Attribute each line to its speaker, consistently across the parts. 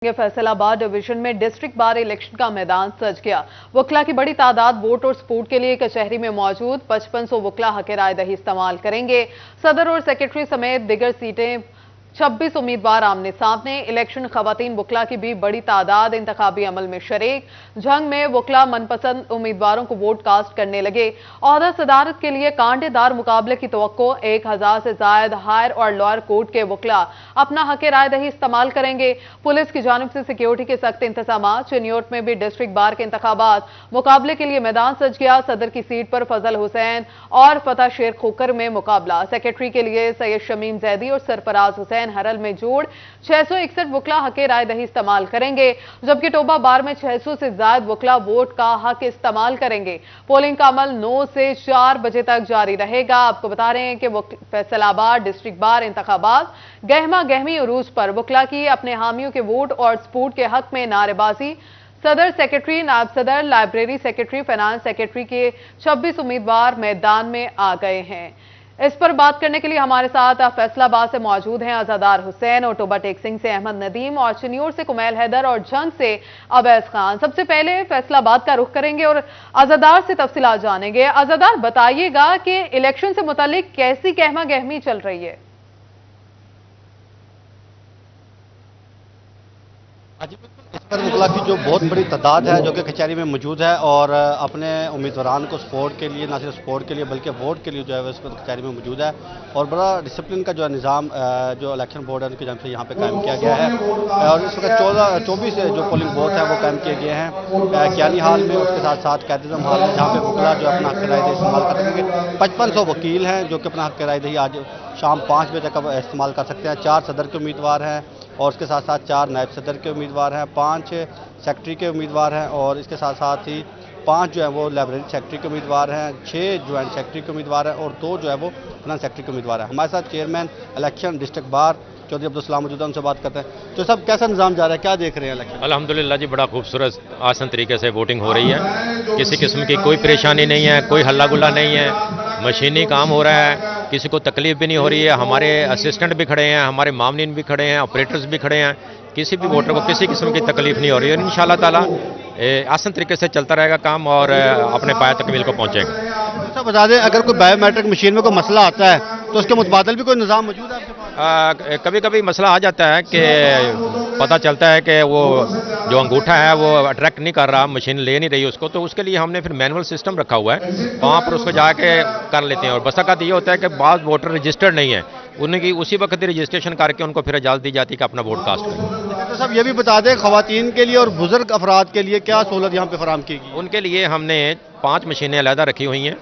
Speaker 1: Faisalabad division में district bar election का मैदान सज गया। वकला की बड़ी तादाद वोट और सपोर्ट के लिए कचहरी में मौजूद 5500 वकला हक राय दही इस्तेमाल करेंगे। सदर और सेक्रेटरी समेत दिगर सीटें 26 उम्मीदवार आमने सामने। इलेक्शन खवातीन वकला की भी बड़ी तादाद इंतखाबी अमल में शरीक। जंग में वकला मनपसंद उम्मीदवारों को वोट कास्ट करने लगे। ओहदा सदारत के लिए कांटेदार मुकाबले की तवक्को। 1000 से ज्यादा हायर और लोअर कोर्ट के वकला अपना हक राय दही इस्तेमाल करेंगे। पुलिस की जानिब से सिक्योरिटी के सख्त इंतजाम। चिन्योट में भी डिस्ट्रिक्ट बार के इंतखाबात मुकाबले के लिए मैदान सज गया। सदर की सीट पर फजल हुसैन और फतेह शेर खोकर में मुकाबला। सेक्रेटरी के लिए सैयद शमीम जैदी और सरफराज हुसैन हरल में जोड़ 661 वकला हक राय दही इस्तेमाल करेंगे, जबकि टोबा बार में 600 से ज्यादा वकला वोट का हक इस्तेमाल करेंगे। पोलिंग का अमल 9 से 4 बजे तक जारी रहेगा। आपको बता रहे हैं कि फैसलाबाद डिस्ट्रिक्ट बार इंतखाबात गहमा गहमी उरूज पर वकला की अपने हामियों के वोट और सपोर्ट के हक में नारेबाजी। सदर सेक्रेटरी, नायब सदर, लाइब्रेरी सेक्रेटरी, फाइनेंस सेक्रेटरी के 26 उम्मीदवार मैदान में आ गए हैं। इस पर बात करने के लिए हमारे साथ फैसलाबाद से मौजूद हैं अजादार हुसैन और टोबा टेक सिंह से अहमद नदीम और चिन्योर से कुमैल हैदर और जंग से अवैस खान। सबसे पहले फैसलाबाद का रुख करेंगे और अजादार से तफसीलात जानेंगे। अजादार, बताइएगा कि इलेक्शन से मुतालिक कैसी गहमा गहमी चल रही है?
Speaker 2: इस पर वकला की जो बहुत बड़ी तादाद है जो कि कचहरी में मौजूद है और अपने उम्मीदवार को सपोर्ट के लिए, ना सिर्फ सपोर्ट के लिए बल्कि वोट के लिए जो है इस पर कचहरी में मौजूद है। और बड़ा डिसिप्लिन का जो है निज़ाम जो इलेक्शन बोर्ड है उनकी जानब से यहाँ पे कायम किया गया है। और इस वक्त 24 जो पोलिंग बूथ है वो कायम किए गए हैं कियानी हाल में, उसके साथ साथ कैदिज़म हाल में, जहाँ पे वकला जो अपना हक राय दही इस्तेमाल कर सकेंगे। 5500 वकील हैं जो कि अपना हक राय दही आज शाम 5 बजे तक इस्तेमाल कर सकते हैं। 4 सदर के उम्मीदवार हैं और उसके साथ साथ 4 नायब सदर के उम्मीदवार हैं, 5 सेक्रेटरी के उम्मीदवार हैं और इसके साथ साथ ही 5 जो है वो लाइब्रेरी सेक्रेटरी के उम्मीदवार हैं, 6 ज्वाइंट सेक्रेटरी के उम्मीदवार हैं और 2 जो है वो फाइनेंस सेक्रेटरी के उम्मीदवार हैं। हमारे साथ chairman election district bar Chaudhry Abdul Salam मौजूद है, उनसे बात करते हैं। तो सब कैसा निज़ाम जा रहा है, क्या देख रहे हैं इलेक्शन?
Speaker 3: अल्हम्दुलिल्लाह जी, बड़ा खूबसूरत आसान तरीके से वोटिंग हो रही है। किसी किस्म की कोई परेशानी नहीं है, कोई हल्ला गुल्ला नहीं है, मशीनी काम हो रहा है, किसी को तकलीफ भी नहीं हो रही है। हमारे असिस्टेंट भी खड़े हैं, हमारे मामलीन भी खड़े हैं, ऑपरेटर्स भी खड़े हैं। किसी भी वोटर को किसी किस्म की तकलीफ नहीं हो रही है। इंशाअल्लाह ताला आसान तरीके से चलता रहेगा काम और अपने पाया तकमील को पहुंचेगा।
Speaker 2: अच्छा बता दें, अगर कोई बायोमेट्रिक मशीन में कोई मसला आता है तो उसके मुतबादल भी कोई निज़ाम मौजूद है आपके पास?
Speaker 3: कभी कभी मसला आ जाता है कि पता चलता है कि वो जो अंगूठा है वो अट्रैक्ट नहीं कर रहा, मशीन ले नहीं रही उसको, तो उसके लिए हमने फिर मैनुअल सिस्टम रखा हुआ है, वहाँ पर उसको जाके कर लेते हैं। और बसअकत ये होता है कि बाद वोटर रजिस्टर्ड नहीं है, उनकी उसी वक्त रजिस्ट्रेशन करके उनको फिर इजाज़त दी जाती है कि अपना वोट कास्ट करें।
Speaker 2: तो सब ये भी बता दें, खवातीन के लिए और बुजुर्ग अफराद के लिए क्या सहूलत यहाँ पे फराम की गई?
Speaker 3: उनके लिए हमने 5 मशीनें अलहदा रखी हुई हैं।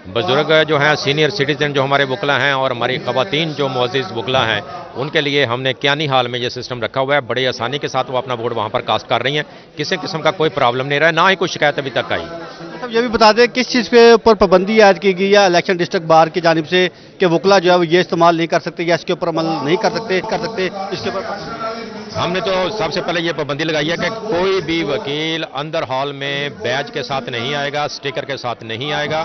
Speaker 3: बुजुर्ग जो हैं, सीनियर सिटीजन जो हमारे वकला हैं और हमारी खवातीन जो मुअज़्ज़िज़ वकला हैं, उनके लिए हमने कियानी हाल में ये सिस्टम रखा हुआ है। बड़ी आसानी के साथ वो अपना वोट वहाँ पर कास्ट कर रही हैं, किसी किस्म का कोई प्रॉब्लम नहीं रहा है, ना ही कोई शिकायत अभी तक आई।
Speaker 2: सब ये भी बता दें किस चीज़ के ऊपर पाबंदी ऐड की गई है इलेक्शन डिस्ट्रिक्ट बार की जानिब से कि वकला जो है वो ये इस्तेमाल नहीं कर सकते या इसके ऊपर अमल नहीं कर सकते इसके ऊपर?
Speaker 3: हमने तो सबसे पहले ये पाबंदी लगाई है कि कोई भी वकील अंदर हॉल में बैज के साथ नहीं आएगा, स्टिकर के साथ नहीं आएगा।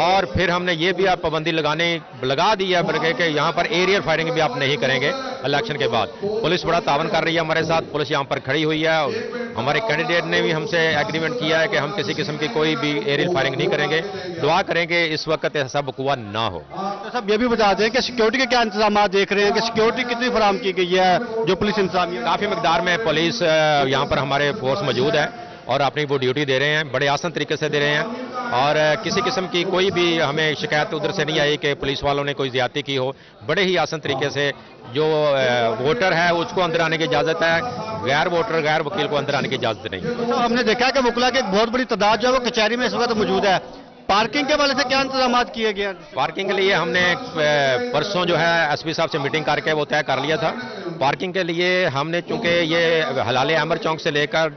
Speaker 3: और फिर हमने ये भी आप पाबंदी लगा दी है बल्कि कि यहाँ पर एरियल फायरिंग भी आप नहीं करेंगे इलेक्शन के बाद। पुलिस बड़ा तावन कर रही है हमारे साथ, पुलिस यहाँ पर खड़ी हुई है। हमारे कैंडिडेट ने भी हमसे एग्रीमेंट किया है कि हम किसी किस्म की कोई भी एरियल फायरिंग नहीं करेंगे। दुआ करेंगे इस वक्त ऐसा बकुआ ना हो।
Speaker 2: तो सब ये भी बता दें कि सिक्योरिटी के क्या इंतजाम देख रहे हैं कि सिक्योरिटी कितनी फराम की गई है, जो पुलिस इंतजाम?
Speaker 3: काफ़ी मकदार में पुलिस यहाँ पर हमारे फोर्स मौजूद है और अपनी वो ड्यूटी दे रहे हैं, बड़े आसान तरीके से दे रहे हैं। और किसी किस्म की कोई भी हमें शिकायत उधर से नहीं आई कि पुलिस वालों ने कोई ज्यादती की हो। बड़े ही आसान तरीके से जो वोटर है उसको अंदर आने की इजाज़त है, गैर वोटर गैर वकील को अंदर आने की इजाज़त नहीं।
Speaker 2: तो हमने देखा है कि वकला की एक बहुत बड़ी तादाद जो है वो कचहरी में इस वक्त मौजूद है। पार्किंग के वाले से क्या इंतजाम किए गए?
Speaker 3: पार्किंग के लिए हमने परसों जो है एसपी साहब से मीटिंग करके वो तय कर लिया था। पार्किंग के लिए हमने, चूंकि ये हलाले अमर चौक से लेकर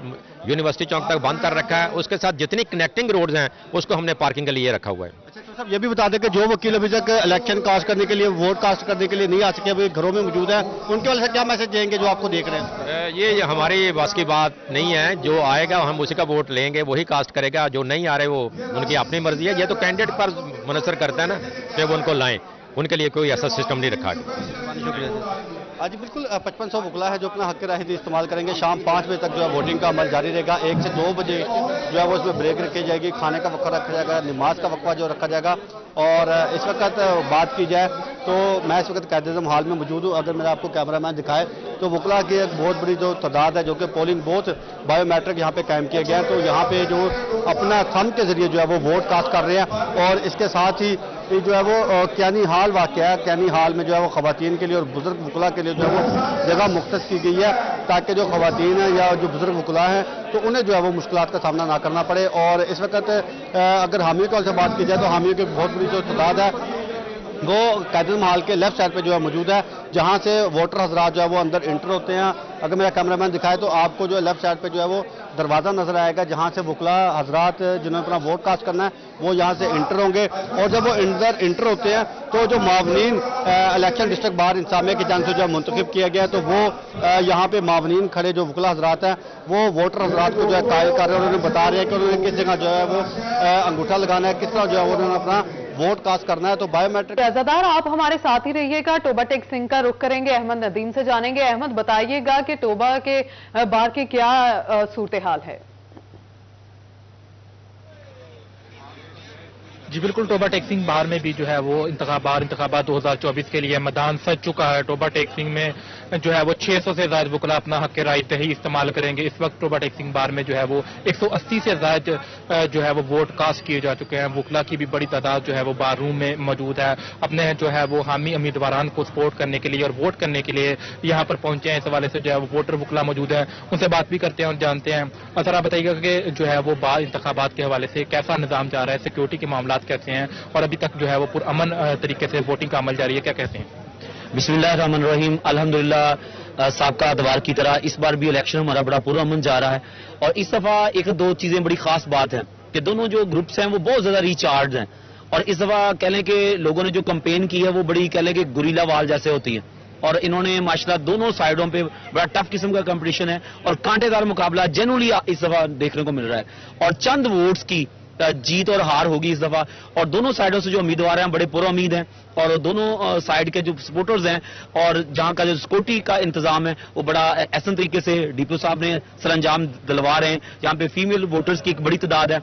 Speaker 3: यूनिवर्सिटी चौक तक बंद कर रखा है, उसके साथ जितनी कनेक्टिंग रोड्स हैं उसको हमने पार्किंग के लिए रखा हुआ है।
Speaker 2: अच्छा, तो सब ये भी बता दें कि जो वकील अभी तक इलेक्शन कास्ट करने के लिए, वोट कास्ट करने के लिए नहीं आ सके, अभी घरों में मौजूद है, उनके वाले से क्या मैसेज देंगे जो आपको देख रहे हैं?
Speaker 3: ये हमारी बस की बात नहीं है, जो आएगा हम उसी का वोट लेंगे, वही कास्ट करेगा। जो नहीं आ रहे वो उनकी अपनी मर्जी है। ये तो कैंडिडेट पर मुनसर करता है ना कि वो उनको लाएं, उनके लिए कोई ऐसा सिस्टम नहीं रखा गया।
Speaker 2: जी बिल्कुल 5500 वकला है जो अपना हक राय इस्तेमाल करेंगे। शाम 5 बजे तक जो है वोटिंग का अमल जारी रहेगा। 1 से 2 बजे जो है वो इसमें ब्रेक रखी जाएगी, खाने का वक्फा रखा जाएगा, नमाज का वक्फा जो रखा जाएगा। और इस वक्त बात की जाए तो मैं इस वक्त कायदे-ए-आज़म हाल में मौजूद हूँ। अगर मेरा आपको कैमरामैन दिखाए तो वकला की एक बहुत बड़ी जो तादाद है जो कि पोलिंग बहुत बायोमेट्रिक यहाँ पे कायम किया गया है। तो यहाँ पे जो अपना थंब के जरिए जो है वो वोट कास्ट कर रहे हैं। और इसके साथ ही जो है वो कैनी हाल वाक़या है, कैनी हाल में जो है वो खवातीन के लिए और बुजुर्ग वकला के लिए जो है वो जगह मुख्तस की गई है ताकि जो खवातीन हैं या जो बुजुर्ग वकला हैं तो उन्हें जो है वो मुश्किलात का सामना ना करना पड़े। और इस वक्त अगर हामियों की ओर से बात की जाए तो हामियों की बहुत बड़ी जो तादाद है वो कायदे-ए-आज़म हाल के लेफ्ट साइड पे जो है मौजूद है, जहां से वोटर हजरात जो है वो अंदर इंटर होते हैं। अगर मेरा कैमरामैन दिखाए तो आपको जो है लेफ्ट साइड पे जो है वो दरवाज़ा नजर आएगा जहां से वकला हजरात जिन्होंने अपना वोट कास्ट करना है वो यहाँ से इंटर होंगे। और जब वो अंदर इंटर होते हैं तो जो मावनीन इलेक्शन डिस्ट्रिक्ट बार इंतजामिया की जानिब से जो है मुंतखब किया गया तो वो यहाँ पे मावनीन खड़े जो वकला हजरात हैं वो वोटर हजरात को जो है कायल कर रहे हैं और उन्हें बता रहे हैं कि उन्होंने किस जगह जो है वो अंगूठा लगाना है, किस तरह जो है उन्होंने अपना वोट कास्ट करना है। तो बायोमेट्रिक
Speaker 1: रजादार आप हमारे साथ ही रहिएगा। टोबा टेक सिंह का रुख करेंगे, अहमद नदीम से जानेंगे। अहमद बताइएगा कि टोबा के बार की क्या सूरत हाल है।
Speaker 4: जी बिल्कुल, टोबा टेक सिंह बाहर में भी जो है वो इंतखाबात 2024 के लिए मैदान सज चुका है। टोबा टेक सिंह में जो है वो 600 से ज्यादा वकला अपना हक राय दही इस्तेमाल करेंगे। इस वक्त टोबा टेक सिंह बार में जो है वो 180 से ज्यादा जो है वो वोट कास्ट किए जा चुके हैं। वकला की भी बड़ी तादाद जो है वो बार रूम में मौजूद है, अपने जो है वो हामी उम्मीदवारान को सपोर्ट करने के लिए और वोट करने के लिए यहाँ पर पहुंचे हैं। इस हवाले से जो है वो वोटर वकला मौजूद है, उनसे बात भी करते हैं और जानते हैं। और सर आप बताइएगा कि जो है वो बार इंतखाबात के हवाले से कैसा निजाम जा रहा है, सिक्योरिटी के मामला कैसे हैं और अभी तक जो है वो पुरअमन तरीके से वोटिंग का अमल जारी है, क्या कहते हैं?
Speaker 5: बिस्मिल्लाहिर्रहमानिर्रहीम, अल्हम्दुलिल्लाह साबका अदवार की तरह इस बार भी इलेक्शन हमारा बड़ा पुरअमन जा रहा है। और इस दफा एक दो चीजें बड़ी खास बात है कि दोनों जो ग्रुप्स हैं वो बहुत ज्यादा रिचार्ज हैं। और इस दफा कह लें कि लोगों ने जो कैंपेन की है वो बड़ी कह लें कि गुरीला वार जैसे होती है। और इन्होंने माशाल्लाह दोनों साइडों पे बड़ा टफ किस्म का कंपटीशन है और कांटेदार मुकाबला जनरली इस दफा देखने को मिल रहा है। और चंद वोट्स की जीत और हार होगी इस दफा। और दोनों साइडों से जो उम्मीदवार हैं बड़े पुर उम्मीद हैं और दोनों साइड के जो सपोर्टर्स हैं और जहां का जो सिक्योरिटी का इंतजाम है वो बड़ा एहसन तरीके से डीपीओ साहब ने सरंजाम दिलवा रहे हैं। यहाँ पे फीमेल वोटर्स की एक बड़ी तादाद है,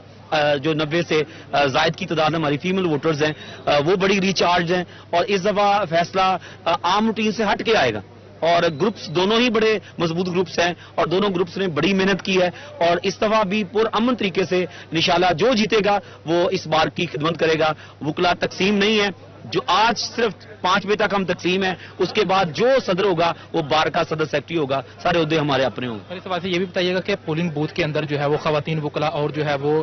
Speaker 5: जो 90 से जायद की तादाद हमारी फीमेल वोटर्स हैं वो बड़ी रिचार्ज हैं। और इस दफा फैसला आम रूटीन से हट के आएगा और ग्रुप्स दोनों ही बड़े मजबूत ग्रुप्स हैं और दोनों ग्रुप्स ने बड़ी मेहनत की है। और इस दफा भी पुरअमन तरीके से इंशाल्लाह जो जीतेगा वो इस बार की खिदमत करेगा। वकला तकसीम नहीं है, जो आज सिर्फ 5 बजे तक हम तकसीम है, उसके बाद जो सदर होगा वो बार का सदर सेक्रेटरी होगा, सारे उहदे हमारे अपने होंगे।
Speaker 4: और इस बात से ये भी बताइएगा कि पोलिंग बूथ के अंदर जो है वो खवातीन वकला और जो है वो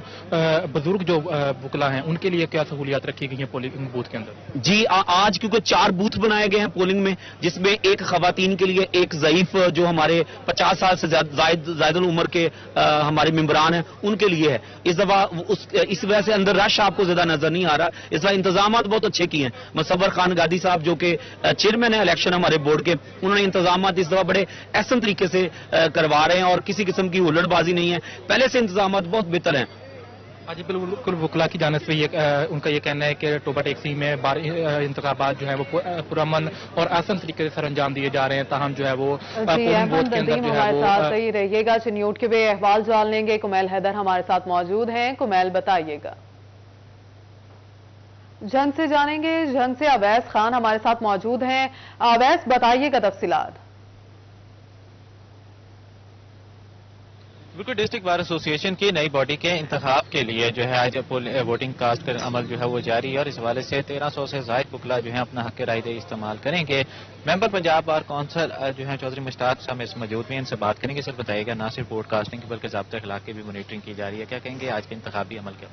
Speaker 4: बुजुर्ग जो वकला हैं उनके लिए क्या सहूलियात रखी गई हैं पोलिंग बूथ के अंदर?
Speaker 5: जी आज क्योंकि 4 बूथ बनाए गए हैं पोलिंग में, जिसमें एक खवातीन के लिए, एक ज़ईफ जो हमारे 50 साल से ज्यादा उम्र के हमारे मेंबरान हैं उनके लिए है। इस दफा इस वजह से अंदर रश आपको ज्यादा नजर नहीं आ रहा। इस दफा इंतजाम बहुत अच्छे किए हैं। मुसव्वर खान गादी साहब जो कि चेयरमैन है इलेक्शन हमारे बोर्ड के, उन्होंने इंतजाम इस दफा बड़े एहसन तरीके से करवा रहे हैं और किसी किस्म की हुल्लड़बाजी नहीं है। पहले से इंतजाम बहुत बेहतर हैं।
Speaker 4: आज बिल्कुल वकला की जानिब से उनका ये कहना है कि टोबा टेक सिंह में बार इंतखाबात जो है वो पुरअमन और आसान तरीके से सर अंजाम दिए जा रहे हैं। ताहम जो है वो पोलिंग बूथ के अंदर जो है वो
Speaker 1: साथ ही रहिएगा। चिन्यूट के भी अहवाल जान लेंगे। कुमैल हैदर हमारे साथ मौजूद हैं। कुमैल बताइएगा। जंग से जानेंगे, जंग से अवैस खान हमारे साथ मौजूद हैं। अवैस बताइएगा तफसीलात।
Speaker 6: बिल्कुल, डिस्ट्रिक्ट बार एसोसिएशन की नई बॉडी के इंतखाब के लिए जो है आज वोटिंग कास्ट का अमल जो है वो जारी है और इस हवाले से 1300 से जायद वकला जो है अपना हक राय दही इस्तेमाल करेंगे। मेंबर पंजाब बार कौंसिल जो है चौधरी मुश्ताक साहब इस मौजूद में, इनसे बात करेंगे। सर बताइएगा, ना सिर्फ वोट कास्टिंग की बल्कि ज़ाब्ता अखलाक की भी मॉनिटरिंग की जा रही है, क्या कहेंगे आज के इंतखाबी अमल के?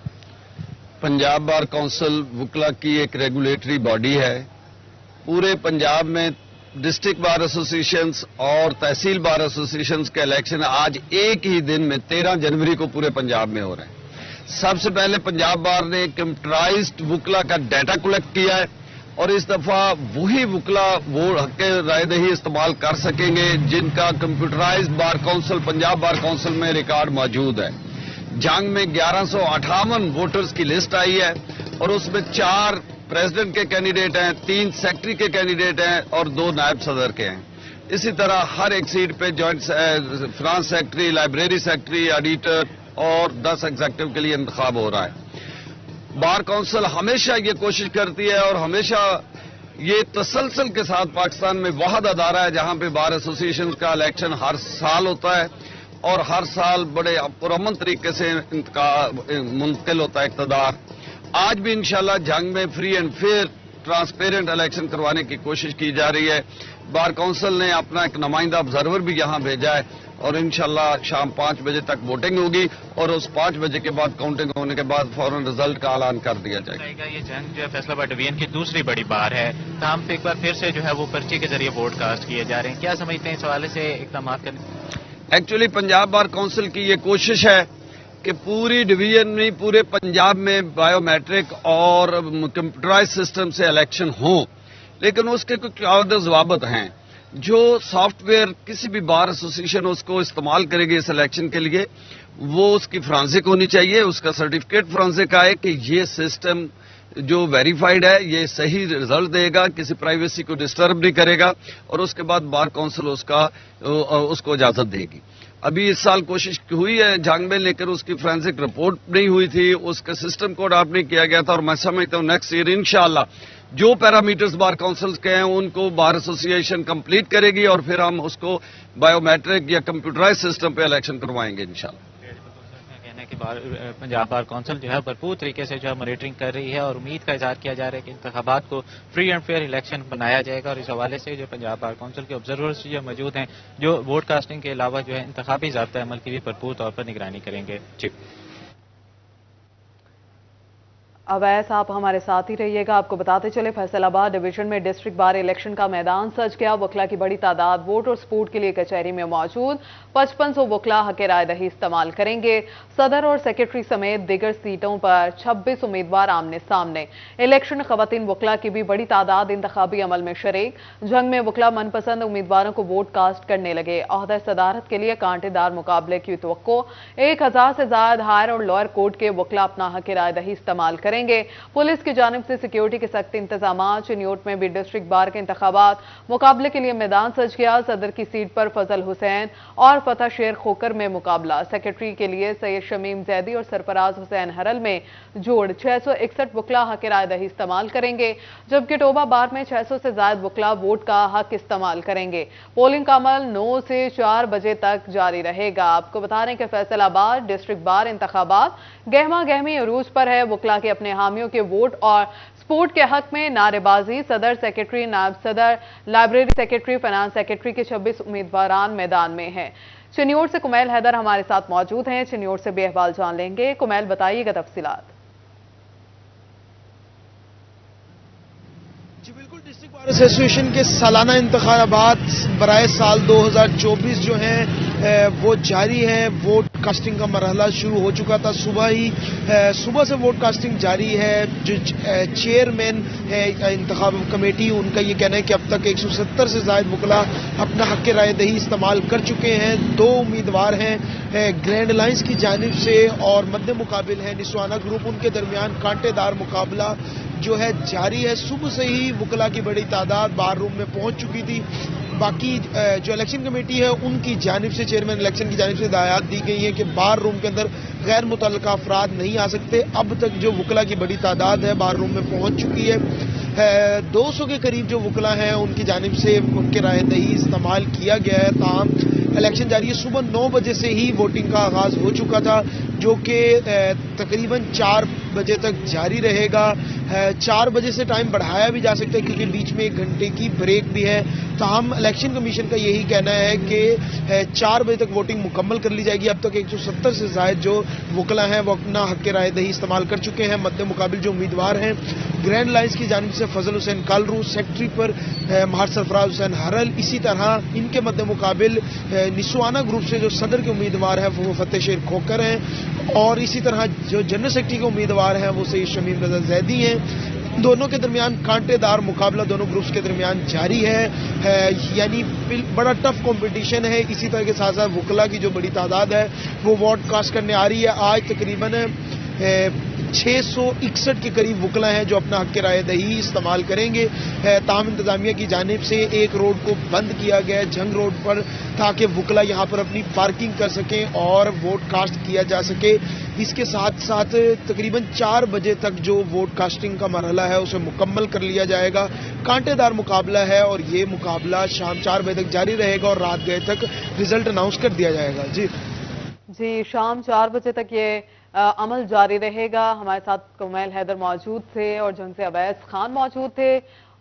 Speaker 7: पंजाब बार काउंसिल वकला की एक रेगुलेटरी बॉडी है। पूरे पंजाब में डिस्ट्रिक्ट बार एसोसिएशंस और तहसील बार एसोसिएशंस के इलेक्शन आज एक ही दिन में 13 जनवरी को पूरे पंजाब में हो रहे हैं। सबसे पहले पंजाब बार ने कंप्यूटराइज्ड वकला का डाटा कलेक्ट किया है और इस दफा वही वकला वो हक राय दही इस्तेमाल कर सकेंगे जिनका computerised bar council Punjab bar council में रिकॉर्ड मौजूद है। जंग में 1158 वोटर्स की लिस्ट आई है और उसमें 4 प्रेसिडेंट के कैंडिडेट हैं, 3 सेक्रेटरी के कैंडिडेट हैं और 2 नायब सदर के हैं। इसी तरह हर एक सीट पे joint finance secretary, library secretary, auditor और 10 एग्जीक्यूटिव के लिए इंतखाब हो रहा है। बार काउंसिल हमेशा ये कोशिश करती है और हमेशा ये तसलसल के साथ पाकिस्तान में वाहिद अदारा है जहां पे बार एसोसिएशन का इलेक्शन हर साल होता है और हर साल बड़े पुरअमन तरीके से मुंतकिल होता है इक़्तिदार। आज भी इंशाल्लाह जंग में free and fair transparent election करवाने की कोशिश की जा रही है। बार काउंसिल ने अपना एक नुमाइंदा ऑब्जर्वर भी यहां भेजा है और इंशाल्लाह शाम 5 बजे तक वोटिंग होगी और उस 5 बजे के बाद काउंटिंग होने के बाद फौरन रिजल्ट का ऐलान कर दिया जाएगा।
Speaker 6: ये जंग जो है फैसलाबाद डिवीजन की दूसरी बड़ी बार है, तमाम एक बार फिर से जो है वो पर्ची के जरिए वोट कास्ट किए जा रहे हैं, क्या समझते हैं इस हवाले से इकदाम करने?
Speaker 7: एक्चुअली पंजाब बार काउंसिल की ये कोशिश है कि पूरी डिवीजन में, पूरे पंजाब में बायोमेट्रिक और कंप्यूटराइज सिस्टम से इलेक्शन हो, लेकिन उसके कुछ कायदे ज़वाबित हैं। जो सॉफ्टवेयर किसी भी बार एसोसिएशन उसको इस्तेमाल करेगी इस इलेक्शन के लिए, वो उसकी फ्रांसिक होनी चाहिए, उसका सर्टिफिकेट फ्रांसिक आए कि ये सिस्टम जो वेरीफाइड है ये सही रिजल्ट देगा, किसी प्राइवेसी को डिस्टर्ब नहीं करेगा और उसके बाद बार काउंसिल उसको इजाजत देगी। अभी इस साल कोशिश हुई है जंग में, लेकिन उसकी फोरेंसिक रिपोर्ट नहीं हुई थी, उसका सिस्टम को अडॉप्ट नहीं किया गया था और मैं समझता हूं नेक्स्ट ईयर इंशाअल्लाह जो पैरामीटर्स बार काउंसिल के हैं उनको बार एसोसिएशन कंप्लीट करेगी और फिर हम उसको बायोमेट्रिक या कंप्यूटराइज सिस्टम पे इलेक्शन करवाएंगे इंशाअल्लाह।
Speaker 6: कि पंजाब बार काउंसिल जो है भरपूर तरीके से जो है मॉनिटरिंग कर रही है और उम्मीद का इजहार किया जा रहा है कि इंतखाबात को फ्री एंड फेयर इलेक्शन बनाया जाएगा और इस हवाले से जो पंजाब बार काउंसिल के ऑब्जर्वर्स जो मौजूद हैं जो वोट कास्टिंग के अलावा जो है इंतखाबी ज़ाब्ता अमल की भी भरपूर तौर पर निगरानी करेंगे। जी
Speaker 1: अवैस, आप हमारे साथ ही रहिएगा। आपको बताते चले फैसलाबाद डिवीजन में डिस्ट्रिक्ट बार इलेक्शन का मैदान सज गया। वकला की बड़ी तादाद वोट और सपोर्ट के लिए कचहरी में मौजूद। 5500 वकला हक राय दही इस्तेमाल करेंगे। सदर और सेक्रेटरी समेत दीगर सीटों पर 26 उम्मीदवार आमने सामने। इलेक्शन खवातीन वकला की भी बड़ी तादाद इंतखाबी अमल में शरीक। जंग में वकला मनपसंद उम्मीदवारों को वोट कास्ट करने लगे। ओहदा सदारत के लिए कांटेदार मुकाबले की तवक्को। 1000 से ज्यादा हायर और लोअर कोर्ट के वकला अपना हक राय दही इस्तेमाल करेंगे। पुलिस की जानिब से सिक्योरिटी के सख्त इंतजाम। चिन्योट में भी डिस्ट्रिक्ट बार के इंतखाबात मुकाबले के लिए मैदान सज गया। सदर की सीट पर फजल हुसैन और फतह शेर खोकर में मुकाबला। सेक्रेटरी के लिए सैयद शमीम जैदी और सरफराज हुसैन हरल में जोड़। 661 वकला हक राय दही इस्तेमाल करेंगे, जबकि टोबा बार में 600 से ज्यादा वकला वोट का हक इस्तेमाल करेंगे। पोलिंग का अमल 9 से 4 बजे तक जारी रहेगा। आपको बता रहे हैं कि फैसलाबाद डिस्ट्रिक्ट बार इंतखाबात गहमा गहमी अरूज पर है। वकला के अपने हामियों के वोट और सपोर्ट के हक में नारेबाजी। सदर सेक्रेटरी, नायब सदर, लाइब्रेरी सेक्रेटरी, फाइनेंस सेक्रेटरी के 26 उम्मीदवार मैदान में हैं। चिन्योट से कुमैल हैदर हमारे साथ मौजूद हैं। चिन्योट से भी अहवाल जान लेंगे। कुमैल, बताइएगा तफसीलात।
Speaker 8: जी बिल्कुल, डिस्ट्रिक्ट बार एसोसिएशन के सालाना इंतखाबात बराए साल 2024 जो हैं वो जारी है। वोट कास्टिंग का मरहला शुरू हो चुका था। सुबह से वोट कास्टिंग जारी है। जो चेयरमैन है इंतखाब कमेटी, उनका ये कहना है कि अब तक 170 से ज्यादा वकला अपना हक राय दही इस्तेमाल कर चुके हैं। 2 उम्मीदवार हैं ग्रैंड अलायंस की जानिब से और मद्दे मुकाबिल है निस्वाना ग्रुप। उनके दरमियान कांटेदार मुकाबला जो है जारी है। सुबह से ही वकला की बड़ी तादाद बार रूम में पहुंच चुकी थी। बाकी जो इलेक्शन कमेटी है उनकी जानिब से, चेयरमैन इलेक्शन की जानिब से हिदायत दी गई है कि बार रूम के अंदर गैर मुतल्लका अफराद नहीं आ सकते। अब तक जो वकला की बड़ी तादाद है बार रूम में पहुंच चुकी है। 200 के करीब जो वकला हैं उनकी जानिब से उनके राय दही इस्तेमाल किया गया है। ताहम इलेक्शन जारी है। सुबह 9 बजे से ही वोटिंग का आगाज हो चुका था, जो कि तकरीबन 4 बजे तक जारी रहेगा। 4 बजे से टाइम बढ़ाया भी जा सकता है क्योंकि बीच में 1 घंटे की ब्रेक भी है। ताहम इलेक्शन कमीशन का यही कहना है कि 4 बजे तक वोटिंग मुकम्मल कर ली जाएगी। अब तक 170 से ज्यादा जो वकला हैं वो अपना हक राय दही इस्तेमाल कर चुके हैं। मद्दे मुकाबिल जो उम्मीदवार हैं ग्रैंड अलायंस की जानिब से फजल हुसैन कालरू, सेक्रेटरी पर महार सरफराज हुसैन हरल, इसी तरह इनके मद्दे मुकाबिल निस्वाना ग्रुप से जो सदर के उम्मीदवार हैं वो फतेह शेर खोकर हैं और इसी तरह जो जनरल सेक्रेटरी के उम्मीदवार हैं वो सैयद शमीम रजा जैदी हैं। दोनों के दरमियान कांटेदार मुकाबला दोनों ग्रुप्स के दरमियान जारी है। यानी बड़ा टफ कंपटीशन है। इसी तरह के साथ साथ वकला की जो बड़ी तादाद है वो वोट कास्ट करने आ रही है। आज तकरीबन 661 के करीब वकला हैं जो अपना हक राय दही इस्तेमाल करेंगे। ताहम इंतजामिया की जानिब से एक रोड को बंद किया गया है झंग रोड पर, ताकि वकला यहाँ पर अपनी पार्किंग कर सकें और वोट कास्ट किया जा सके। इसके साथ साथ तकरीबन 4 बजे तक जो वोट कास्टिंग का मरहला है उसे मुकम्मल कर लिया जाएगा। कांटेदार मुकाबला है और ये मुकाबला शाम 4 बजे तक जारी रहेगा और रात गए तक रिजल्ट अनाउंस कर दिया जाएगा। जी
Speaker 1: शाम 4 बजे तक ये अमल जारी रहेगा। हमारे साथ कुमैल हैदर मौजूद थे और जंग से अवैस खान मौजूद थे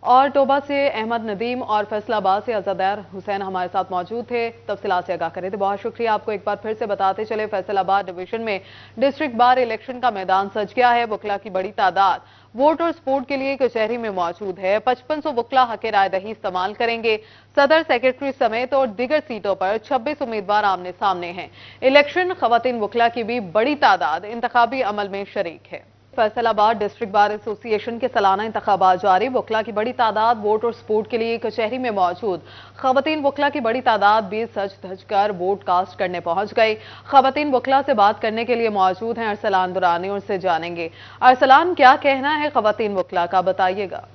Speaker 1: और टोबा से अहमद नदीम और फैसलाबाद से अज़ादार हुसैन हमारे साथ मौजूद थे। तफसीलात से आगाह करे थे। बहुत शुक्रिया। आपको एक बार फिर से बताते चले, फैसलाबाद डिवीजन में डिस्ट्रिक्ट बार इलेक्शन का मैदान सज गया है। वकला की बड़ी तादाद वोट और सपोर्ट के लिए कचहरी में मौजूद है। 5500 वकला हक राय दही इस्तेमाल करेंगे। सदर सेक्रेटरी समेत और दीगर सीटों पर 26 उम्मीदवार आमने सामने हैं। इलेक्शन खवातीन वकला की भी बड़ी तादाद इंतखाबी अमल में शरीक है। फैसलाबाद डिस्ट्रिक्ट बार एसोसिएशन के सालाना इंतखाबात जारी। वकला की बड़ी तादाद वोट और सपोर्ट के लिए कचहरी में मौजूद। खवातीन वकला की बड़ी तादाद भी सज धज कर वोट कास्ट करने पहुंच गई। खवातीन वकला से बात करने के लिए मौजूद हैं अरसलान दुरानी, उनसे जानेंगे अरसलान क्या कहना है खवातीन वकला का, बताइएगा।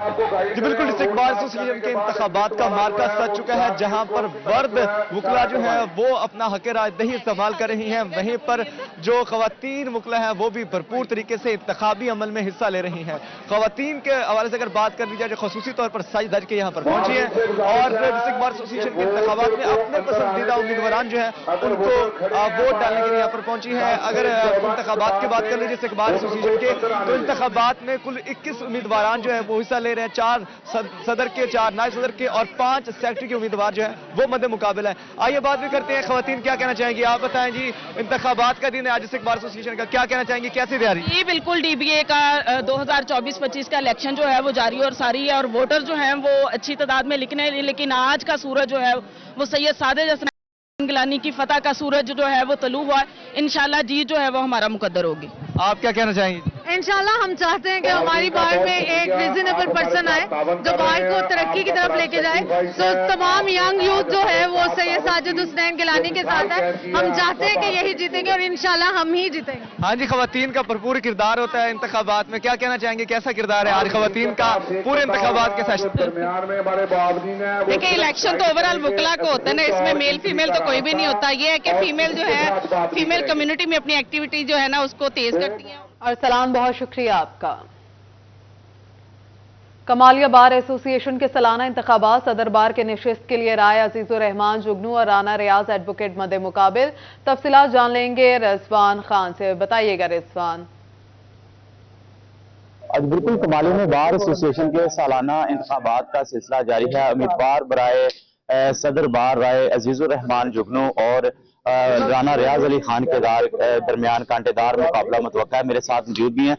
Speaker 9: जी बिल्कुल, डिस्ट्रिक्ट बार एसोसिएशन के इंतखाबात का मार्का सज चुका है, जहां पर वर्द वकला जो है वो अपना हक राय दही इस्तेमाल कर रही हैं, वहीं पर जो खवातीन वकला हैं वो भी भरपूर तरीके से इंतखाबी अमल में हिस्सा ले रही हैं। खवातीन के हवाले से अगर बात कर ली जाए, जो खसूसी तौर पर सज धज के यहाँ पर पहुंची हैं और डिस्ट्रिक्ट बार एसोसिएशन के इंतखाबात में अपने पसंदीदा उम्मीदवार जो है उनको वोट डालने के लिए यहाँ पर पहुंची है। अगर इंतखाबात की बात कर लीजिए डिस्ट्रिक्ट बार एसोसिएशन के, तो इंतखाबात में कुल 21 उम्मीदवार जो है वो हिस्सा ले रहे हैं। 4 सदर के, 4 नायब सदर के और 5 सेक्रेटरी के उम्मीदवार जो है वो मद्दे मुकाबला है। आइए बात भी करते हैं, खवातीन क्या कहना चाहेंगी, आप बताएं जी। इंतखाबात का दिन है आज डिस्ट्रिक्ट बार एसोसिएशन का, क्या कहना चाहेंगी, कैसी तैयारी?
Speaker 10: ये बिल्कुल डीबीए का 2024-25 का इलेक्शन जो है वो जारी और सारी है और वोटर जो है वो अच्छी तादाद में लेकिन आज का सूरज जो है वो सैयद सादिक हसन गिलानी की फतह का सूरज जो है वो तलू हुआ है। इंशाल्लाह जीत जो है वो हमारा मुकद्दर होगी।
Speaker 9: आप क्या कहना चाहेंगी?
Speaker 11: इंशाल्लाह हम चाहते हैं कि हमारी बार में एक रीजनेबल पर्सन आए जो बार को तरक्की की तरफ लेके जाए। तो तमाम यंग यूथ जो है वो सैयद साजिद हुसैन गिलानी के साथ है। हम चाहते हैं कि यही जीतेंगे और इंशाल्लाह हम ही जीतेंगे।
Speaker 9: हाँ जी, खवातीन का भरपूर किरदार होता है इंतखाबात में, क्या कहना चाहेंगे, कैसा किरदार है आज खवातीन का पूरे इंतखाबात के सेशन?
Speaker 10: देखिए, इलेक्शन तो ओवरऑल वकला को होता है ना, इसमें मेल फीमेल तो कोई भी नहीं होता। ये है कि फीमेल जो है फीमेल कम्युनिटी में अपनी एक्टिविटी जो है ना उसको तेज करती है।
Speaker 1: अरसलान, बहुत शुक्रिया आपका। कमालिया बार एसोसिएशन के सालाना इंतखाबात सदर बार के निशिस्त के लिए राय अजीजुर रहमान जुगनू और राना रियाज एडवोकेट मदे मुकाबिल। तफसीलात जान लेंगे रिजवान खान से, बताइएगा रिजवान।
Speaker 12: आज बिल्कुल कमालिया में बार एसोसिएशन के सालाना इंतखाबात का सिलसिला जारी है। उम्मीदवार बराए सदर बार राय अजीजुर रहमान जुगनू और राना रियाज अली खान के दरमियान कांटेदार मुकाबला मुतवक्का है। मेरे साथ मौजूद भी हैं।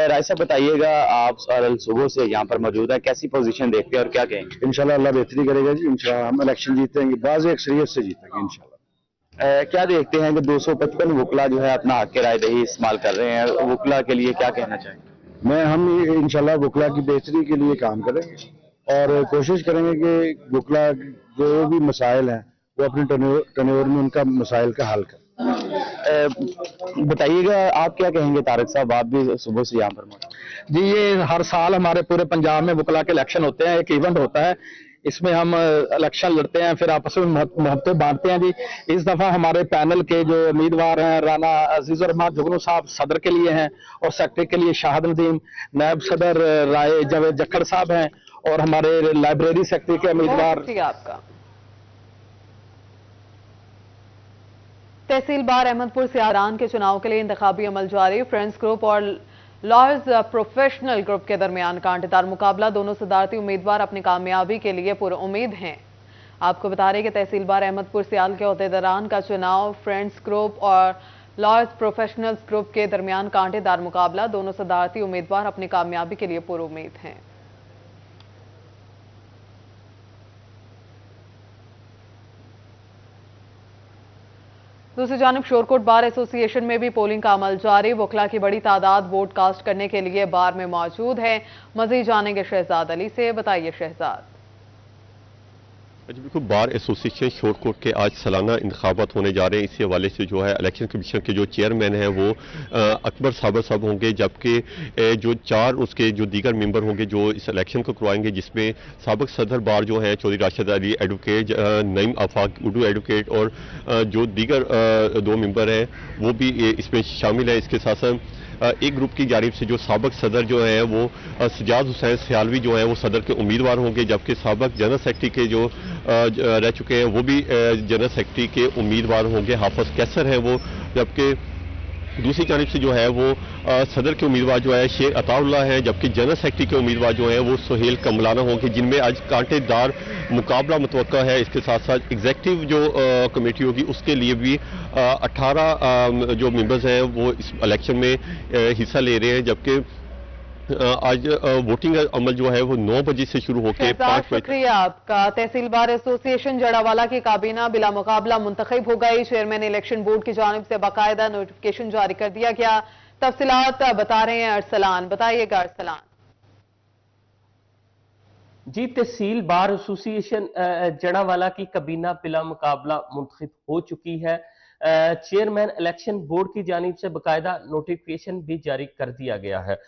Speaker 12: राय साहब, बताइएगा, आप सुबह से यहाँ पर मौजूद है, कैसी पोजीशन देखते हैं और क्या कहेंगे?
Speaker 13: इंशाल्लाह अल्लाह बेहतरी करेगा जी। इंशाल्लाह हम इलेक्शन जीतेंगे, बाज़ अक्सरियत से जीतेंगे इंशाल्लाह।
Speaker 12: क्या देखते हैं कि 255 वकला जो है अपना हक राय दही इस्तेमाल कर रहे हैं, वकला के लिए क्या कहना चाहेंगे?
Speaker 13: हम इंशाल्लाह वकला की बेहतरी के लिए काम करेंगे और कोशिश करेंगे कि वकला जो भी मसाइल हैं वो अपने टर्नओवर में उनका मसाइल का हल करें।
Speaker 12: बताइएगा, आप क्या कहेंगे तारिक साहब, आप भी सुबह से यहाँ पर मौजूद?
Speaker 14: जी, ये हर साल हमारे पूरे पंजाब में वकला के इलेक्शन होते हैं, एक इवेंट होता है, इसमें हम इलेक्शन लड़ते हैं, फिर आपस में महत्व बांटते हैं जी। इस दफा हमारे पैनल के जो उम्मीदवार हैं, राना अजीजुर रहमान जुगनू साहब सदर के लिए हैं और सेक्रेटरी के लिए शाहद नदीम, नायब सदर राय जावेद जक्कड़ साहब हैं और हमारे लाइब्रेरी सेक्रेटरी के उम्मीदवार।
Speaker 1: आपका तहसील बार अहमदपुर सियारान के चुनाव के लिए इंतखाबी अमल जारी। फ्रेंड्स ग्रुप और लॉयर्स प्रोफेशनल ग्रुप के दरमियान कांटेदार मुकाबला। दोनों सदारती उम्मीदवार अपनी कामयाबी के लिए पुरुउम्मीद हैं। आपको बता रहे कि तहसील बार अहमदपुर सियाल के ओहदेदारान का चुनाव फ्रेंड्स ग्रुप और लॉयर्स प्रोफेशनल्स ग्रुप के दरमियान कांटेदार मुकाबला। दोनों सदारती उम्मीदवार अपनी कामयाबी के लिए पुरुउम्मीद हैं। दूसरी जानिब शोरकोट बार एसोसिएशन में भी पोलिंग का अमल जारी। वकला की बड़ी तादाद वोट कास्ट करने के लिए बार में मौजूद है। मजीद जानेंगे शहजाद अली से, बताइए शहजाद।
Speaker 15: जी बिल्कुल, बार एसोसिएशन शॉर्टकोट के आज सालाना इंतखाबात होने जा रहे हैं। इसी हवाले से जो है इलेक्शन कमीशन के जो चेयरमैन हैं वो अकबर साबर साहब होंगे, जबकि जो 4 उसके जो दीगर मेंबर होंगे जो इस इलेक्शन को करवाएंगे, जिसमें साबिक सदर बार जो हैं चौधरी राशिद अली एडवोकेट, नईम आफाक उर्दू एडवोकेट और जो दीगर 2 मेंबर हैं वो भी इसमें शामिल है। इसके साथ साथ एक ग्रुप की जानिब से जो साबिक सदर जो है वो सजाद हुसैन सियालवी जो है वो सदर के उम्मीदवार होंगे, जबकि साबिक जनरल सेक्रेटरी के जो रह चुके हैं वो भी जनरल सेक्रेटरी के उम्मीदवार होंगे, हाफिज कैसर है वो, जबकि दूसरी जानिब से जो है वो सदर के उम्मीदवार जो है शेख अताउल्लाह है, जबकि जनरल सेक्रेटरी के उम्मीदवार जो है वो सुहेल कमलाना होंगे, जिनमें आज कांटेदार मुकाबला मुतवक्का है। इसके साथ साथ एग्जीक्यूटिव जो कमेटी होगी उसके लिए भी 18 जो मेंबर्स हैं वो इस इलेक्शन में हिस्सा ले रहे हैं, जबकि आज वोटिंग अमल जो है वो 9 बजे से शुरू होकर 5 बजे।
Speaker 1: शुक्रिया आपका। तहसील बार एसोसिएशन जड़ावाला की काबीना बिला मुकाबला मुंतखब हो गई। चेयरमैन इलेक्शन बोर्ड की जानिब से बाकायदा नोटिफिकेशन जारी कर दिया गया। तफसीलात बता रहे हैं अरसलान, बताइएगा अरसलान।
Speaker 16: जी, तहसील बार एसोसिएशन जड़ावाला की काबीना बिला मुकाबला मुंतखब हो चुकी है। चेयरमैन इलेक्शन बोर्ड की जानिब से बाकायदा नोटिफिकेशन भी जारी कर दिया गया है।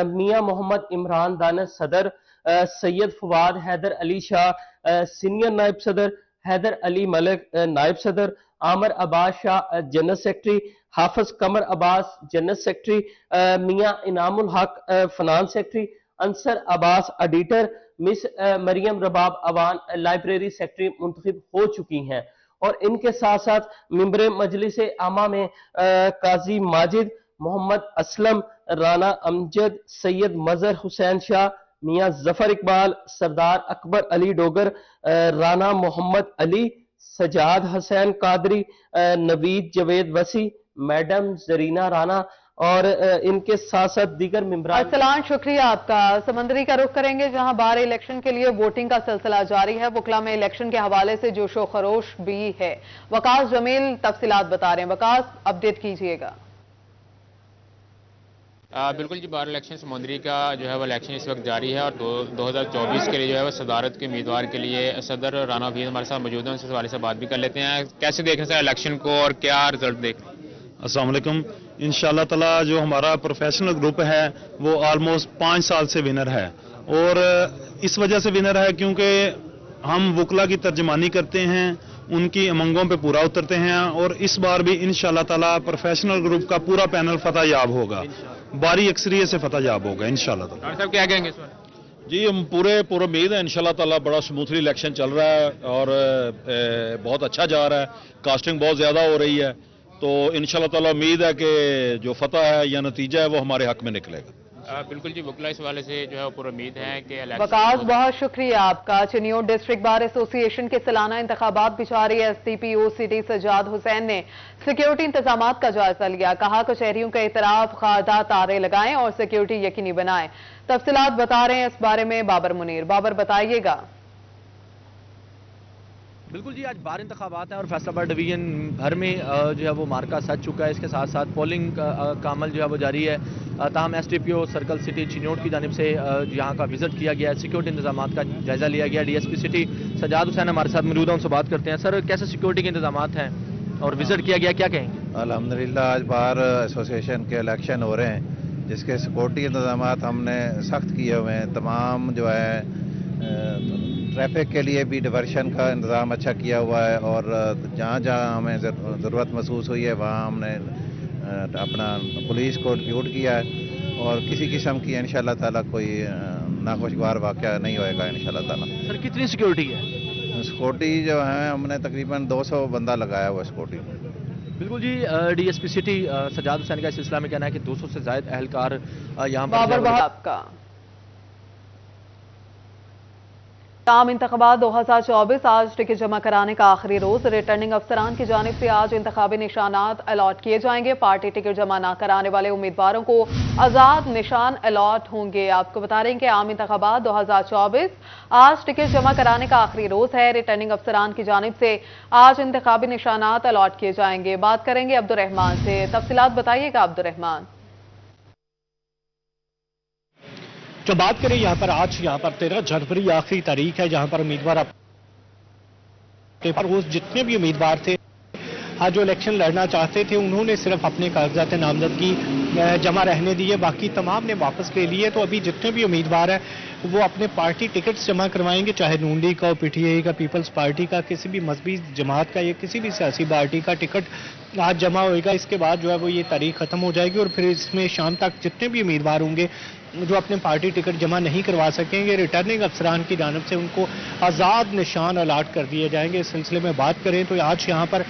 Speaker 16: मियां मोहम्मद इमरान दानस सदर, सैयद फवाद हैदर अली शाह सीनियर नायब सदर, हैदर अली मलिक नायब सदर, Aamir Abbas Shah general secretary, Hafiz Qamar Abbas general secretary, Mian Inamul Haq finance secretary, Ansar Abbas auditor, miss Maryam Rabab Awan library secretary मुंतखब हो चुकी हैं। और इनके साथ साथ मेंबर मजलिस आमा में काजी माजिद, मोहम्मद असलम, राना अमजद, सैयद मजहर हुसैन शाह, मियां जफर इकबाल, सरदार अकबर अली डोगर, राना मोहम्मद अली, सजाद हसैन कादरी, नवीद जवेद वसी, मैडम जरीना राना और इनके साथ साथ दीगर मेंबरान।
Speaker 1: अरसलान, शुक्रिया आपका। समंदरी का रुख करेंगे जहां बार इलेक्शन के लिए वोटिंग का सिलसिला जारी है। वकला में इलेक्शन के हवाले से जोशो खरोश भी है। वकास जमील तफसीलात बता रहे हैं। वकास, अपडेट कीजिएगा।
Speaker 17: बिल्कुल जी, बार इलेक्शन समंदरी का जो है वो इलेक्शन इस वक्त जारी है और 2024 के लिए जो है वो सदारत के उम्मीदवार के लिए सदर राना हफीज हमारे साथ मौजूद हैं, उनसे सवाल से बात भी कर लेते हैं। कैसे देख रहे हैं इलेक्शन को और क्या रिजल्ट देख रहे हैं?
Speaker 18: अस्सलाम वालेकुम। इंशाल्लाह ताला जो हमारा प्रोफेशनल ग्रुप है वो ऑलमोस्ट 5 साल से विनर है, और इस वजह से विनर है क्योंकि हम वकला की तर्जमानी करते हैं, उनकी उमंगों पे पूरा उतरते हैं, और इस बार भी इंशाल्लाह ताला प्रोफेशनल ग्रुप का पूरा पैनल फतह याब होगा, बारी अक्सरियत से फतह याब होगा इंशाल्लाह ताला।
Speaker 17: डॉक्टर साहब क्या कहेंगे इस बार?
Speaker 19: जी, हम पूरे उम्मीद है इंशाल्लाह ताला बड़ा स्मूथली इलेक्शन चल रहा है और बहुत अच्छा जा रहा है, कास्टिंग बहुत ज्यादा हो रही है, तो इंशाल्लाह ताला उम्मीद है कि जो फतह है या नतीजा है वो हमारे हक में निकलेगा।
Speaker 17: बिल्कुल जी, वकला इस वाले से जो है पूरी उम्मीद है कि
Speaker 1: वकास, बहुत शुक्रिया आपका। चिन्योट डिस्ट्रिक्ट बार एसोसिएशन के सालाना इंतखाबात भी जारी है। एसडीपीओ सिटी सजाद हुसैन ने सिक्योरिटी इंतजाम का जायजा लिया। कहा कचहरियों के इतराफ खादा तारे लगाएं और सिक्योरिटी यकीनी बनाएं। तफसीलात बता रहे हैं इस बारे में बाबर मुनीर। बाबर, बताइएगा।
Speaker 20: बिल्कुल जी, आज बार इंतखाबात हैं और फैसलाबाद डिवीजन भर में जो है वो मार्का सज चुका है। इसके साथ साथ पोलिंग का अमल जो है वो जारी है। ताहम एसडीपीओ सर्कल सिटी चिन्योट की जानिब से यहाँ का विजिट किया गया है, सिक्योरिटी इंतजाम का जायजा लिया गया। डीएसपी सिटी सजाद हुसैन हमारे साथ मौजूद हैं, उनसे बात करते हैं। सर, कैसे सिक्योरिटी के इंतजाम हैं और विजिट किया गया, क्या कहेंगे?
Speaker 21: अल्हम्दुलिल्लाह, आज बार एसोसिएशन के इलेक्शन हो रहे हैं, जिसके सिक्योरिटी इंतजाम हमने सख्त किए हुए हैं। तमाम जो है ट्रैफिक के लिए भी डिवर्शन का इंतज़ाम अच्छा किया हुआ है, और जहाँ जहाँ हमें ज़रूरत महसूस हुई है वहाँ हमने अपना पुलिस को डिप्यूट किया है, और किसी किस्म की इंशाल्लाह ताला कोई नाखुशगवार वाक़या नहीं होएगा इंशाल्लाह ताला।
Speaker 20: सर, कितनी सिक्योरिटी है?
Speaker 21: सिक्योरिटी जो है हमने तकरीबन 200 बंदा लगाया हुआ सिक्योरिटी।
Speaker 20: बिल्कुल जी, डीएसपी सिटी सजाद हुसैन का इस सिलसिला में कहना है कि 200 से ज़ायद एहलकार यहाँ पर
Speaker 1: आपका ताम इंतखाबात 2024 आज टिकट जमा कराने का आखिरी रोज। रिटर्निंग अफसरान की जानिब से आज इंतखाबी निशानात अलॉट किए जाएंगे। पार्टी टिकट जमा न कराने वाले उम्मीदवारों को आजाद निशान अलॉट होंगे। आपको बता रहे हैं कि आम इंतखाबात 2024 आज टिकट जमा कराने का आखिरी रोज है। रिटर्निंग अफसरान की जानिब से आज इंतखाबी निशानात अलॉट किए जाएंगे। बात करेंगे अब्दुर्रहमान से। तफसीलात बताइएगा अब्दुर्रहमान।
Speaker 22: जो बात करें यहाँ पर आज 13 जनवरी आखिरी तारीख है जहाँ पर उम्मीदवार
Speaker 3: पर वो जितने भी उम्मीदवार थे आज जो इलेक्शन लड़ना चाहते थे उन्होंने सिर्फ अपने कागजात नामजदगी जमा रहने दिए, बाकी तमाम ने वापस ले लिए। तो अभी जितने भी उम्मीदवार हैं वो अपने पार्टी टिकट्स जमा करवाएंगे, चाहे नून लीग का, पीटीआई का, पीपल्स पार्टी का, किसी भी मजहबी जमात का या किसी भी सियासी पार्टी का टिकट आज जमा होएगा। इसके बाद जो है वो ये तारीख खत्म हो जाएगी और फिर इसमें शाम तक जितने भी उम्मीदवार होंगे जो अपने पार्टी टिकट जमा नहीं करवा सकेंगे, रिटर्निंग अफसरान की जानिब से उनको आज़ाद निशान अलाट कर दिए जाएंगे। इस सिलसिले में बात करें तो आज यहाँ पर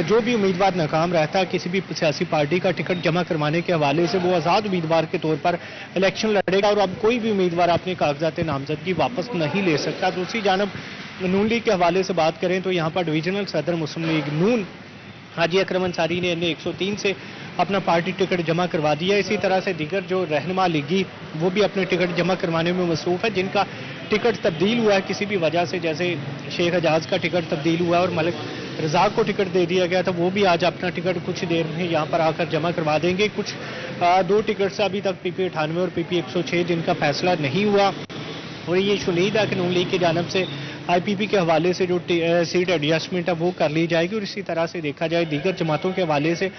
Speaker 3: जो भी उम्मीदवार नाकाम रहता है किसी भी सियासी पार्टी का टिकट जमा करवाने के हवाले से, वो आज़ाद उम्मीदवार के तौर पर इलेक्शन लड़ेगा और अब कोई भी उम्मीदवार अपने कागजात नामजदगी वापस नहीं ले सकता। दूसरी जानब नून लीग के हवाले से बात करें तो यहाँ पर डिवीजनल सदर मुस्लिम लीग नून हाजी अकरम अंसारी ने 103 से अपना पार्टी टिकट जमा करवा दिया। इसी तरह से दीगर जो रहनुमा लीगी वो भी अपने टिकट जमा करवाने में मसरूफ़ है। जिनका टिकट तब्दील हुआ है किसी भी वजह से, जैसे शेख एजाज का टिकट तब्दील हुआ है और मलिक रज़ाक को टिकट दे दिया गया था, वो भी आज अपना टिकट कुछ देर में यहाँ पर आकर जमा करवा देंगे। कुछ 2 टिकट से अभी तक PP 98 और PP 106 जिनका फैसला नहीं हुआ और ये शुनीद है कि नून लीग की जानब से IPP के हवाले से जो सीट एडजस्टमेंट है वो कर ली जाएगी। और इसी तरह से देखा जाए दीगर जमातों के हवाले से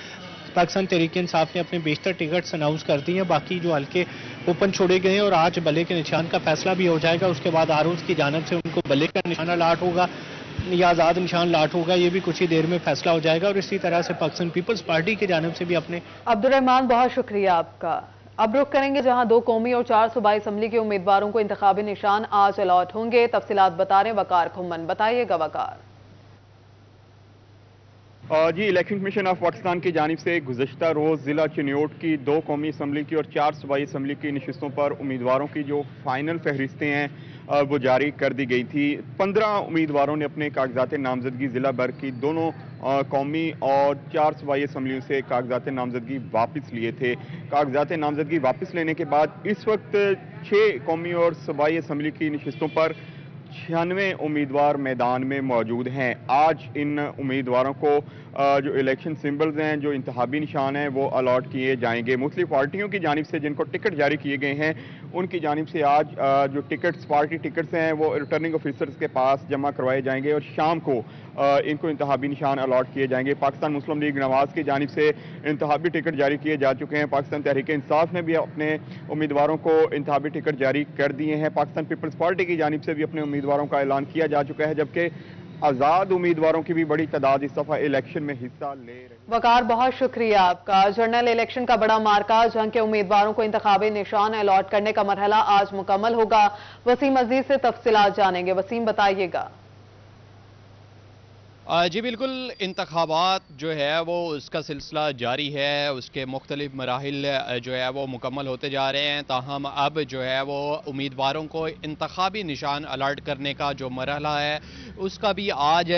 Speaker 3: पाकिस्तान तहरीक इंसाफ ने अपने बेशतर टिकट्स अनाउंस कर दिए हैं, बाकी जो हल्के ओपन छोड़े गए हैं और आज बल्ले के निशान का फैसला भी हो जाएगा। उसके बाद आरोज की जानब से उनको बल्ले का निशान अलाट होगा या आज़ाद निशान लाट होगा, ये भी कुछ ही देर में फैसला हो जाएगा। और इसी तरह से पाकिस्तान पीपल्स पार्टी की जानब से भी अपने
Speaker 1: अब्दुर्रहमान बहुत शुक्रिया आपका। अब रुख करेंगे जहां 2 कौमी और 4 सूबाई असम्बली के उम्मीदवारों को इंतखाबी निशान आज अलॉट होंगे। तफसीलात बता रहे वकार खुम्मन, बताइएगा वकार।
Speaker 22: जी, इलेक्शन कमीशन ऑफ पाकिस्तान की जानिब से गुज़श्ता रोज़ ज़िला चिन्योट की 2 कौमी असम्बली की और 4 सूबाई असम्बली की नशिस्तों पर उम्मीदवारों की जो फाइनल फहरिस्तें हैं वो जारी कर दी गई थी। 15 उम्मीदवारों ने अपने कागजात नामजदगी ज़िला भर की दोनों कौमी और 4 सूबाई असम्बलियों से कागजात नामजदगी वापस लिए थे। कागजात नामजदगी वापस लेने के बाद इस वक्त 6 कौमी और सूबाई असम्बली की नशिस्तों पर 96 उम्मीदवार मैदान में मौजूद हैं। आज इन उम्मीदवारों को जो इलेक्शन सिंबल्स हैं, जो इंतखाबी निशान हैं, वो अलॉट किए जाएंगे। मुख्तलिफ पार्टियों की जानिब से जिनको टिकट जारी किए गए हैं उनकी जानिब से आज जो टिकट्स पार्टी टिकट्स हैं वो रिटर्निंग ऑफिसर्स के पास जमा करवाए जाएंगे और शाम को इनको इंतखाबी निशान अलॉट किए जाएंगे। पाकिस्तान मुस्लिम लीग नवाज की जानिब से इंतखाबी टिकट जारी किए जा चुके हैं। पाकिस्तान तहरीक इंसाफ ने भी अपने उम्मीदवारों को इंतखाबी टिकट जारी कर दिए हैं। पाकिस्तान पीपल्स पार्टी की जानिब से भी अपने उम्मीदवारों का ऐलान किया जा चुका है, जबकि आज़ाद उम्मीदवारों की भी बड़ी तादाद इस दफा इलेक्शन में हिस्सा ले रही है।
Speaker 1: वकार बहुत शुक्रिया आपका। जनरल इलेक्शन का बड़ा मार्का जंग के उम्मीदवारों को इंतखाबी निशान अलॉट करने का मरहला आज मुकम्मल होगा। वसीम अजीज से तफसीलात जानेंगे। वसीम, बताइएगा।
Speaker 23: जी बिल्कुल, इंतखाबात जो है वो उसका सिलसिला जारी है, उसके मुख्तलिफ मराहिल जो है वो मुकम्मल होते जा रहे हैं। ताहम अब जो है वो उम्मीदवारों को इंतखाबी निशान अलर्ट करने का जो मरहला है उसका भी आज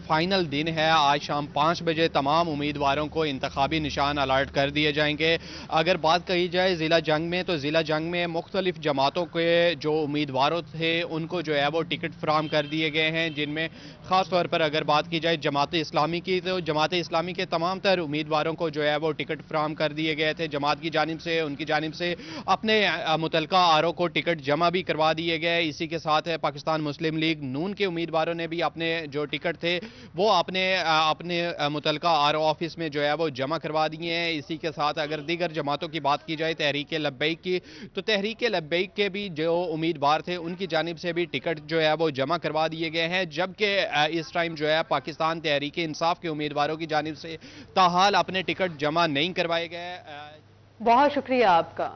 Speaker 23: फाइनल दिन है। आज शाम 5 बजे तमाम उम्मीदवारों को इंतखाबी निशान अलर्ट कर दिए जाएंगे। अगर बात कही जाए ज़िला जंग में, तो ज़िला जंग में मुख्तलिफ जमातों के जो उम्मीदवारों थे उनको जो है वो टिकट फराहम कर दिए गए हैं, जिनमें ख़ास तौर पर अगर बात की जाए जमात इस्लामी की, तो जमात इस्लामी के तमाम तर उम्मीदवारों को जो है वो टिकट फराहम कर दिए गए थे। जमात की जानिब से, उनकी जानिब से अपने मुतलका आरओ को टिकट जमा भी करवा दिए गए। इसी के साथ है पाकिस्तान मुस्लिम लीग नून के उम्मीदवारों ने भी अपने जो टिकट थे वो अपने मुतलका आरओ ऑफिस में जो है वो जमा करवा दिए हैं। इसी के साथ अगर दीगर जमातों की बात की जाए तहरीक लब्बैक की, तो तहरीक लब्बैक के भी जो उम्मीदवार थे उनकी जानिब से भी टिकट जो है वो जमा करवा दिए गए हैं, जबकि इस टाइम जो है पाकिस्तान तहरीक इंसाफ के उम्मीदवारों की जानिब से ताहाल अपने टिकट जमा नहीं करवाए गए।
Speaker 1: बहुत शुक्रिया आपका।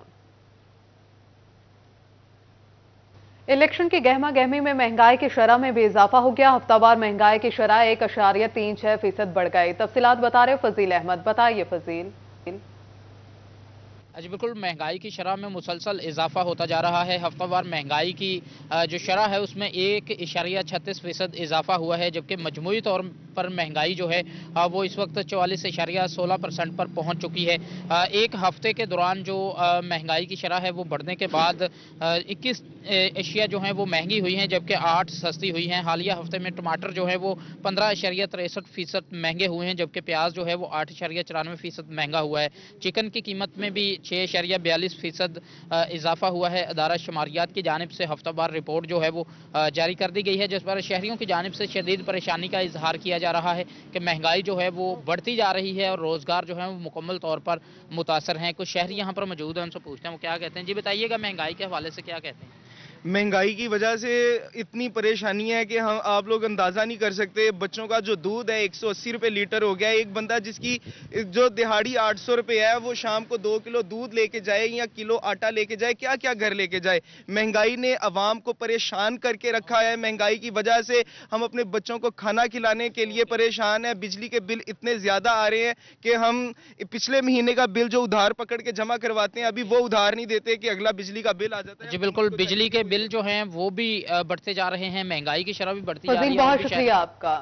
Speaker 1: इलेक्शन की गहमा गहमी में महंगाई की शरह में भी इजाफा हो गया। हफ्तावार महंगाई की शरह 1.36% बढ़ गई। तफसीलात बता रहे फजील अहमद, बताइए फजील।
Speaker 24: जी बिल्कुल, महंगाई की शरह में मुसलसल इजाफा होता जा रहा है। हफ्तावार महंगाई की जो शरह है उसमें 1.36% इजाफा हुआ है, जबकि मजमूई तौर पर महंगाई जो है वो इस वक्त 44.16% पर पहुंच चुकी है। एक हफ्ते के दौरान जो महंगाई की शरह है वो बढ़ने के बाद एशिया जो है वो महंगी हुई हैं जबकि 8 सस्ती हुई हैं। हालिया हफ्ते में टमाटर जो है वो 15.63% महंगे हुए हैं जबकि प्याज जो है वो 8.94% महंगा हुआ है। चिकन की कीमत में भी 6.42% इजाफा हुआ है। अदारा शुमारियात की जानिब से हफ्तावार रिपोर्ट जो है वो जारी कर दी गई है जिस पर शहरियों की जानिब से शदीद परेशानी का इजहार किया जा रहा है कि महंगाई जो है वो बढ़ती जा रही है और रोजगार जो है वो मुकम्मल तौर पर मुतासर हैं। कुछ शहरी यहाँ पर मौजूद हैं, उनसे पूछते हैं वो क्या कहते हैं। जी बताइएगा, महंगाई के हवाले से क्या कहते हैं?
Speaker 2: महंगाई की वजह से इतनी परेशानी है कि हम आप लोग अंदाज़ा नहीं कर सकते। बच्चों का जो दूध है 180 रुपये लीटर हो गया है। एक बंदा जिसकी जो दिहाड़ी 800 रुपये है वो शाम को 2 किलो दूध लेके जाए या किलो आटा लेके जाए, क्या क्या घर लेके जाए। महंगाई ने अवाम को परेशान करके रखा है। महंगाई की वजह से हम अपने बच्चों को खाना खिलाने के लिए परेशान हैं। बिजली के बिल इतने ज़्यादा आ रहे हैं कि हम पिछले महीने का बिल जो उधार पकड़ के जमा करवाते हैं अभी वो उधार नहीं देते कि अगला बिजली का बिल आ जाता है।
Speaker 24: जी बिल्कुल, बिजली के बिल जो हैं वो भी बढ़ते जा रहे हैं, महंगाई की शरह भी बढ़ती जा रही है।
Speaker 1: बहुत शुक्रिया आपका।